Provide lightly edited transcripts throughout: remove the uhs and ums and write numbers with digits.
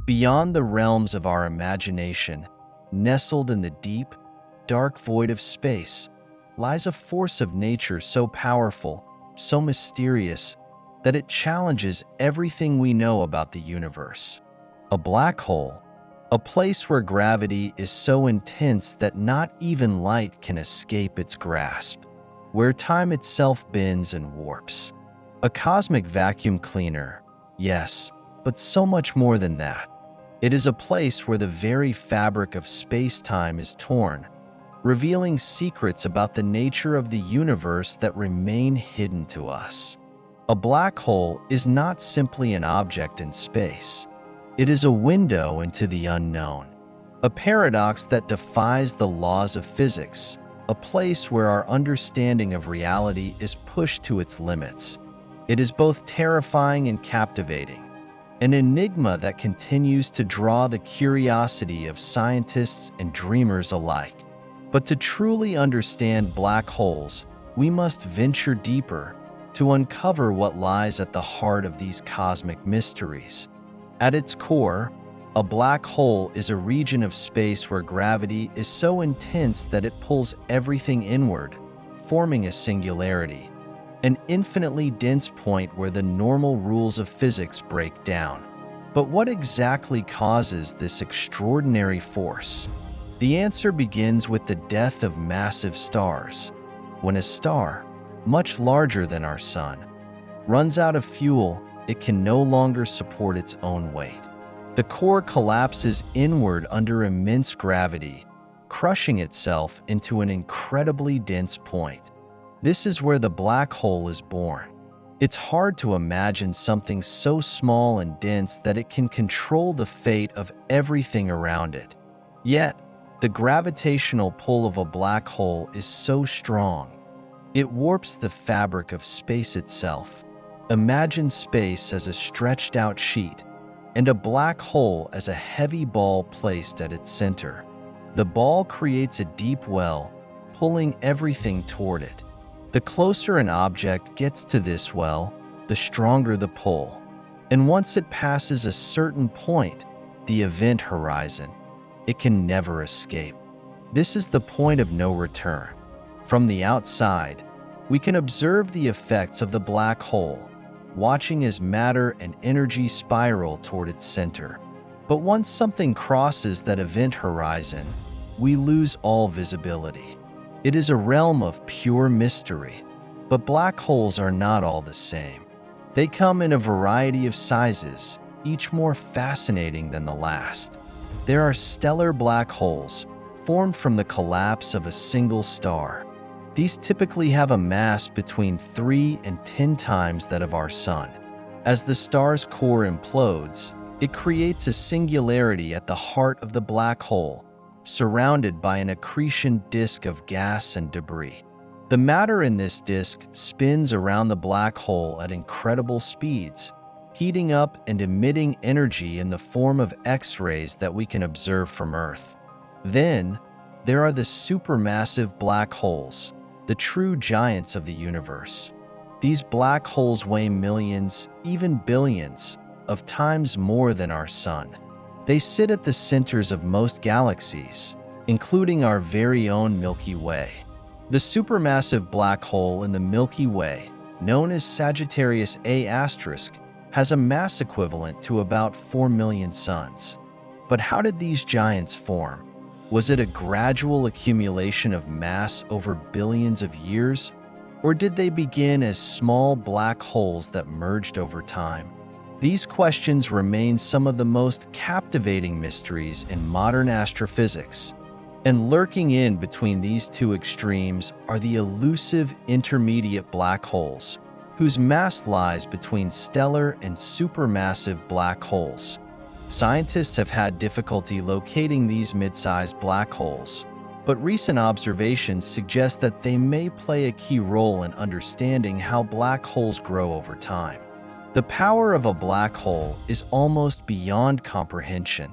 Beyond the realms of our imagination, nestled in the deep, dark void of space, lies a force of nature so powerful, so mysterious, that it challenges everything we know about the universe. A black hole, a place where gravity is so intense that not even light can escape its grasp, where time itself bends and warps. A cosmic vacuum cleaner, yes, but so much more than that. It is a place where the very fabric of space-time is torn, revealing secrets about the nature of the universe that remain hidden to us. A black hole is not simply an object in space. It is a window into the unknown, a paradox that defies the laws of physics, a place where our understanding of reality is pushed to its limits. It is both terrifying and captivating, an enigma that continues to draw the curiosity of scientists and dreamers alike. But to truly understand black holes, we must venture deeper to uncover what lies at the heart of these cosmic mysteries. At its core, a black hole is a region of space where gravity is so intense that it pulls everything inward, forming a singularity, an infinitely dense point where the normal rules of physics break down. But what exactly causes this extraordinary force? The answer begins with the death of massive stars. When a star, much larger than our sun, runs out of fuel, it can no longer support its own weight. The core collapses inward under immense gravity, crushing itself into an incredibly dense point. This is where the black hole is born. It's hard to imagine something so small and dense that it can control the fate of everything around it. Yet, the gravitational pull of a black hole is so strong, it warps the fabric of space itself. Imagine space as a stretched-out sheet, and a black hole as a heavy ball placed at its center. The ball creates a deep well, pulling everything toward it. The closer an object gets to this well, the stronger the pull. And once it passes a certain point, the event horizon, it can never escape. This is the point of no return. From the outside, we can observe the effects of the black hole, watching as matter and energy spiral toward its center. But once something crosses that event horizon, we lose all visibility. It is a realm of pure mystery. But black holes are not all the same. They come in a variety of sizes, each more fascinating than the last. There are stellar black holes, formed from the collapse of a single star. These typically have a mass between 3 and 10 times that of our Sun. As the star's core implodes, it creates a singularity at the heart of the black hole, surrounded by an accretion disk of gas and debris. The matter in this disk spins around the black hole at incredible speeds, heating up and emitting energy in the form of X-rays that we can observe from Earth. Then, there are the supermassive black holes, the true giants of the universe. These black holes weigh millions, even billions, of times more than our Sun. They sit at the centers of most galaxies, including our very own Milky Way. The supermassive black hole in the Milky Way, known as Sagittarius A*, has a mass equivalent to about 4 million suns. But how did these giants form? Was it a gradual accumulation of mass over billions of years? Or did they begin as small black holes that merged over time? These questions remain some of the most captivating mysteries in modern astrophysics. And lurking in between these two extremes are the elusive intermediate black holes, whose mass lies between stellar and supermassive black holes. Scientists have had difficulty locating these mid-sized black holes, but recent observations suggest that they may play a key role in understanding how black holes grow over time. The power of a black hole is almost beyond comprehension.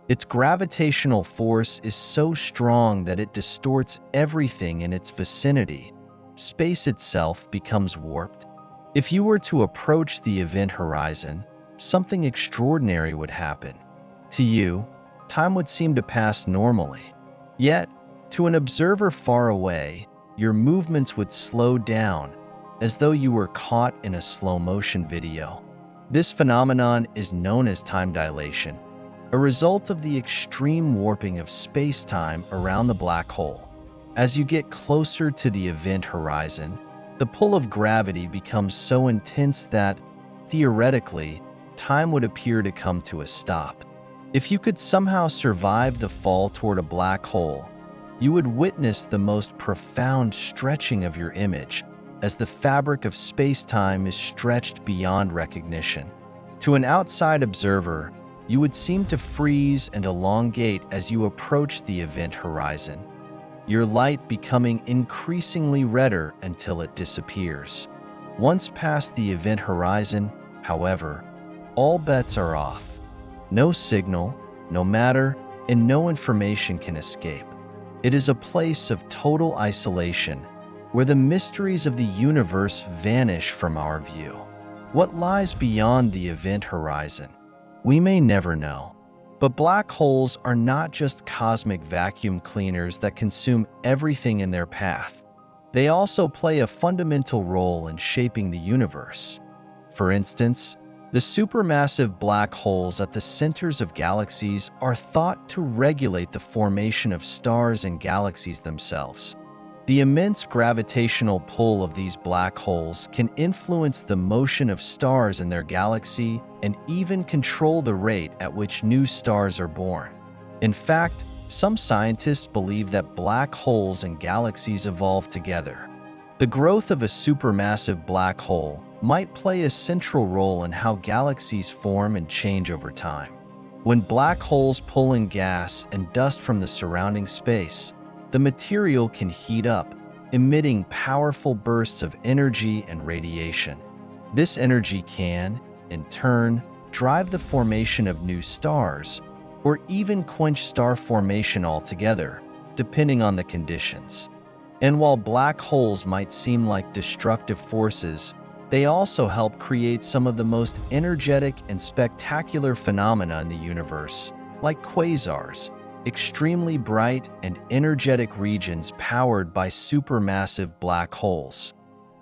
Its gravitational force is so strong that it distorts everything in its vicinity. Space itself becomes warped. If you were to approach the event horizon, something extraordinary would happen. To you, time would seem to pass normally. Yet, to an observer far away, your movements would slow down, as though you were caught in a slow-motion video. This phenomenon is known as time dilation, a result of the extreme warping of space-time around the black hole. As you get closer to the event horizon, the pull of gravity becomes so intense that, theoretically, time would appear to come to a stop. If you could somehow survive the fall toward a black hole, you would witness the most profound stretching of your image as the fabric of space-time is stretched beyond recognition. To an outside observer, you would seem to freeze and elongate as you approach the event horizon, your light becoming increasingly redder until it disappears. Once past the event horizon, however, all bets are off. No signal, no matter, and no information can escape. It is a place of total isolation, where the mysteries of the universe vanish from our view. What lies beyond the event horizon? We may never know. But black holes are not just cosmic vacuum cleaners that consume everything in their path. They also play a fundamental role in shaping the universe. For instance, the supermassive black holes at the centers of galaxies are thought to regulate the formation of stars and galaxies themselves. The immense gravitational pull of these black holes can influence the motion of stars in their galaxy and even control the rate at which new stars are born. In fact, some scientists believe that black holes and galaxies evolve together. The growth of a supermassive black hole might play a central role in how galaxies form and change over time. When black holes pull in gas and dust from the surrounding space, the material can heat up, emitting powerful bursts of energy and radiation. This energy can, in turn, drive the formation of new stars, or even quench star formation altogether, depending on the conditions. And while black holes might seem like destructive forces, they also help create some of the most energetic and spectacular phenomena in the universe, like quasars, extremely bright and energetic regions powered by supermassive black holes.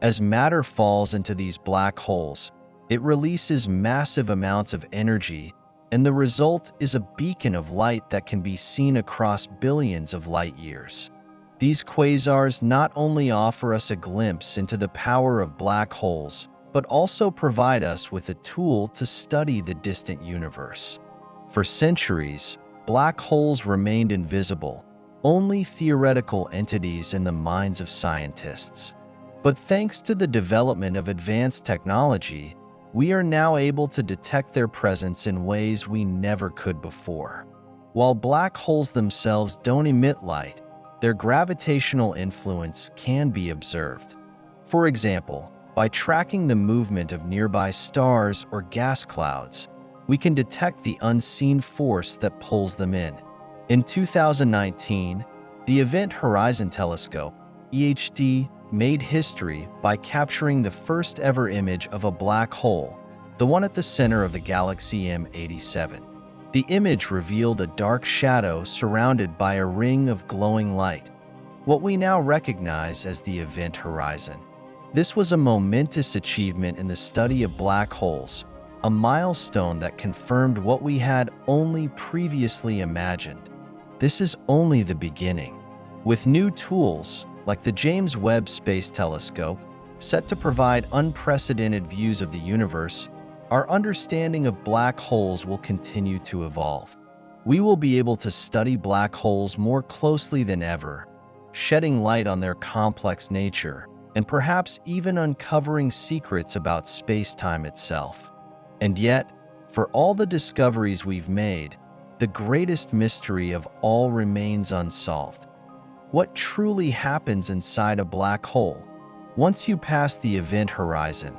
As matter falls into these black holes, it releases massive amounts of energy, and the result is a beacon of light that can be seen across billions of light years. These quasars not only offer us a glimpse into the power of black holes, but also provide us with a tool to study the distant universe. For centuries, black holes remained invisible, only theoretical entities in the minds of scientists. But thanks to the development of advanced technology, we are now able to detect their presence in ways we never could before. While black holes themselves don't emit light, their gravitational influence can be observed. For example, by tracking the movement of nearby stars or gas clouds, we can detect the unseen force that pulls them in. In 2019, the Event Horizon Telescope, EHT, made history by capturing the first ever image of a black hole, the one at the center of the galaxy M87. The image revealed a dark shadow surrounded by a ring of glowing light, what we now recognize as the Event Horizon. This was a momentous achievement in the study of black holes, a milestone that confirmed what we had only previously imagined. This is only the beginning. With new tools, like the James Webb Space Telescope, set to provide unprecedented views of the universe, our understanding of black holes will continue to evolve. We will be able to study black holes more closely than ever, shedding light on their complex nature, and perhaps even uncovering secrets about space-time itself. And yet, for all the discoveries we've made, the greatest mystery of all remains unsolved. What truly happens inside a black hole? Once you pass the event horizon,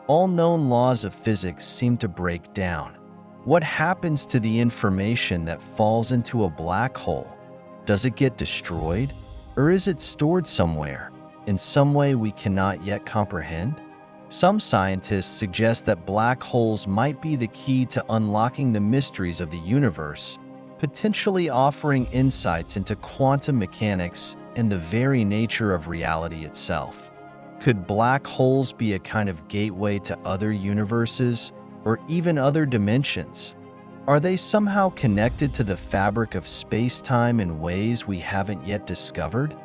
all known laws of physics seem to break down. What happens to the information that falls into a black hole? Does it get destroyed? Or is it stored somewhere, in some way we cannot yet comprehend? Some scientists suggest that black holes might be the key to unlocking the mysteries of the universe, potentially offering insights into quantum mechanics and the very nature of reality itself. Could black holes be a kind of gateway to other universes or even other dimensions? Are they somehow connected to the fabric of space-time in ways we haven't yet discovered?